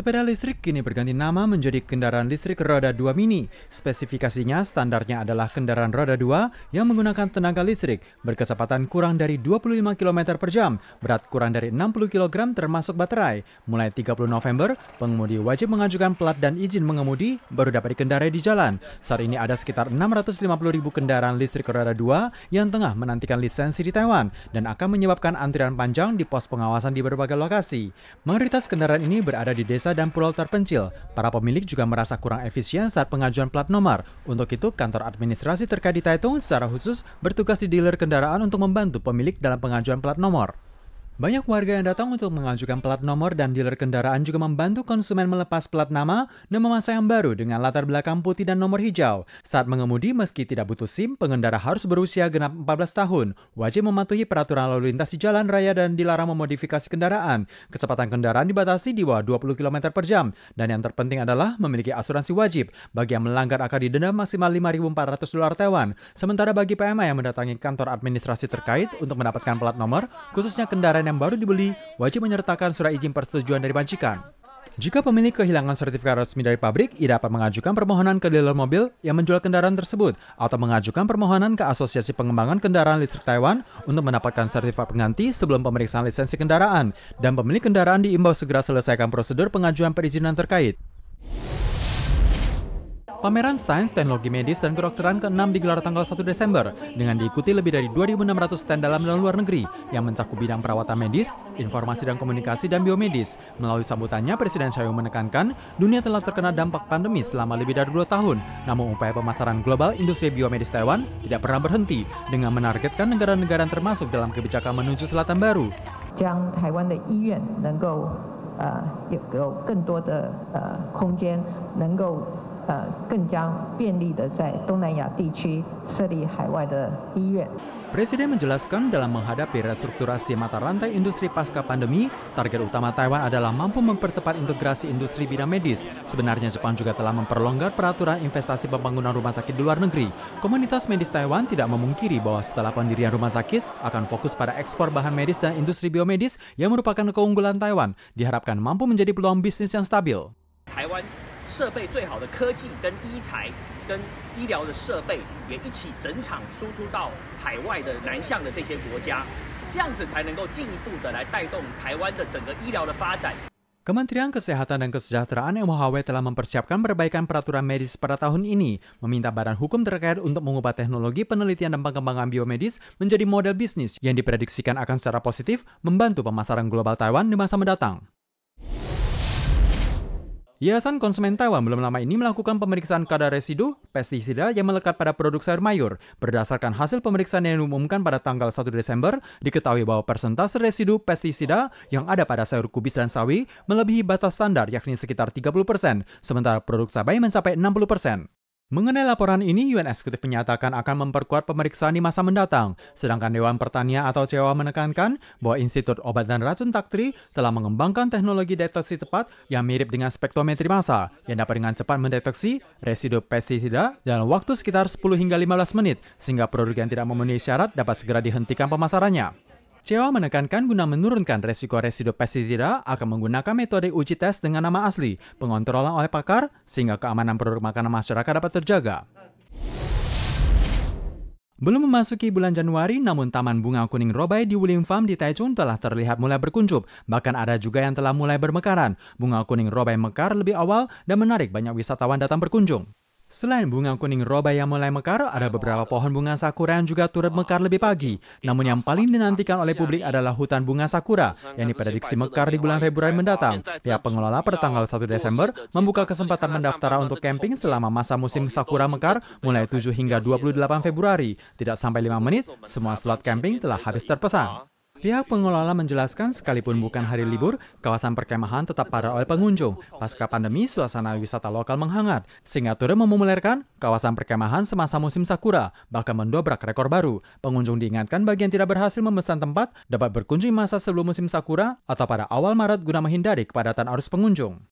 Sepeda listrik kini berganti nama menjadi kendaraan listrik roda 2 mini. Spesifikasinya standarnya adalah kendaraan roda 2 yang menggunakan tenaga listrik, berkecepatan kurang dari 25 km per jam, berat kurang dari 60 kg termasuk baterai. Mulai 30 November, pengemudi wajib mengajukan plat dan izin mengemudi baru dapat dikendarai di jalan. Saat ini ada sekitar 650.000 kendaraan listrik roda 2 yang tengah menantikan lisensi di Taiwan dan akan menyebabkan antrian panjang di pos pengawasan di berbagai lokasi. Mayoritas kendaraan ini berada di desa dan pulau terpencil. Para pemilik juga merasa kurang efisien saat pengajuan plat nomor. Untuk itu, kantor administrasi terkait di Taitung secara khusus bertugas di dealer kendaraan untuk membantu pemilik dalam pengajuan plat nomor. Banyak warga yang datang untuk mengajukan plat nomor dan dealer kendaraan juga membantu konsumen melepas plat nama dan memasang yang baru dengan latar belakang putih dan nomor hijau. Saat mengemudi, meski tidak butuh SIM, pengendara harus berusia genap 14 tahun, wajib mematuhi peraturan lalu lintas di jalan raya dan dilarang memodifikasi kendaraan. Kecepatan kendaraan dibatasi di bawah 20 km per jam, dan yang terpenting adalah memiliki asuransi wajib. Bagi yang melanggar akan didenda maksimal $5.400 Taiwan. Sementara bagi PMA yang mendatangi kantor administrasi terkait untuk mendapatkan plat nomor, khususnya kendaraan yang baru dibeli, wajib menyertakan surat izin persetujuan dari majikan. Jika pemilik kehilangan sertifikat resmi dari pabrik, ia dapat mengajukan permohonan ke dealer mobil yang menjual kendaraan tersebut atau mengajukan permohonan ke Asosiasi Pengembangan Kendaraan Listrik Taiwan untuk mendapatkan sertifikat pengganti sebelum pemeriksaan lisensi kendaraan. Dan pemilik kendaraan diimbau segera selesaikan prosedur pengajuan perizinan terkait. Pameran Sains, Teknologi Medis, dan Kedokteran ke-6 digelar tanggal 1 Desember dengan diikuti lebih dari 2.600 stand dalam dan luar negeri yang mencakup bidang perawatan medis, informasi dan komunikasi, dan biomedis. Melalui sambutannya, Presiden Tsai Ing-wen menekankan dunia telah terkena dampak pandemi selama lebih dari 2 tahun. Namun upaya pemasaran global industri biomedis Taiwan tidak pernah berhenti dengan menargetkan negara-negara termasuk dalam kebijakan menuju Selatan Baru. 将台湾的医院能够有更多的空间，能够更加便利的在东南亚地区设立海外的医院。 Presiden menjelaskan dalam menghadapi restrukturasi mata rantai industri pasca pandemi, target utama Taiwan adalah mampu mempercepat integrasi industri bidang medis. Sebenarnya Jepang juga telah memperlonggar peraturan investasi pembangunan rumah sakit di luar negeri. Komunitas medis Taiwan tidak memungkiri bahwa setelah pendirian rumah sakit akan fokus pada ekspor bahan medis dan industri biomedis yang merupakan keunggulan Taiwan, diharapkan mampu menjadi peluang bisnis yang stabil. Taiwan 设备最好的科技跟医材跟医疗的设备也一起整场输出到海外的南向的这些国家，这样子才能够进一步的来带动台湾的整个医疗的发展。 Kementerian Kesehatan dan Kesejahteraan MHW telah mempersiapkan perbaikan peraturan medis pada tahun ini, meminta badan hukum terkait untuk mengubah teknologi penelitian dan pengembangan biomedis menjadi model bisnis yang diprediksikan akan secara positif membantu pemasaran global Taiwan di masa mendatang. Yayasan Konsumen Taiwan belum lama ini melakukan pemeriksaan kadar residu pestisida yang melekat pada produk sayur mayur. Berdasarkan hasil pemeriksaan yang diumumkan pada tanggal 1 Desember, diketahui bahwa persentase residu pestisida yang ada pada sayur kubis dan sawi melebihi batas standar yakni sekitar 30%, sementara produk cabai mencapai 60%. Mengenai laporan ini, UN Eksekutif menyatakan akan memperkuat pemeriksaan di masa mendatang. Sedangkan Dewan Pertanian atau CEWA menekankan bahwa Institut Obat dan Racun Taktri telah mengembangkan teknologi deteksi cepat yang mirip dengan spektrometri massa, yang dapat dengan cepat mendeteksi residu pestisida dalam waktu sekitar 10 hingga 15 menit, sehingga produk yang tidak memenuhi syarat dapat segera dihentikan pemasarannya. CEWA menekankan guna menurunkan resiko residu pestisida akan menggunakan metode uji tes dengan nama asli, pengontrolan oleh pakar, sehingga keamanan produk makanan masyarakat dapat terjaga. Belum memasuki bulan Januari, namun Taman Bunga Kuning Robai di Wuling Farm di Taichung telah terlihat mulai berkuncup. Bahkan ada juga yang telah mulai bermekaran. Bunga kuning Robai mekar lebih awal dan menarik banyak wisatawan datang berkunjung. Selain bunga kuning Robai yang mulai mekar, ada beberapa pohon bunga sakura yang juga turut mekar lebih pagi. Namun yang paling dinantikan oleh publik adalah hutan bunga sakura yang diprediksi mekar di bulan Februari mendatang. Pihak pengelola pada tanggal 1 Desember membuka kesempatan mendaftaran untuk camping selama masa musim sakura mekar mulai 7 hingga 28 Februari. Tidak sampai 5 menit, semua slot camping telah habis terpesan. Pihak pengelola menjelaskan sekalipun bukan hari libur, kawasan perkemahan tetap padat oleh pengunjung. Pasca pandemi, suasana wisata lokal menghangat, sehingga turut memulerkan kawasan perkemahan semasa musim sakura, bahkan mendobrak rekor baru. Pengunjung diingatkan bagi yang tidak berhasil memesan tempat, dapat berkunjung masa sebelum musim sakura atau pada awal Maret guna menghindari kepadatan arus pengunjung.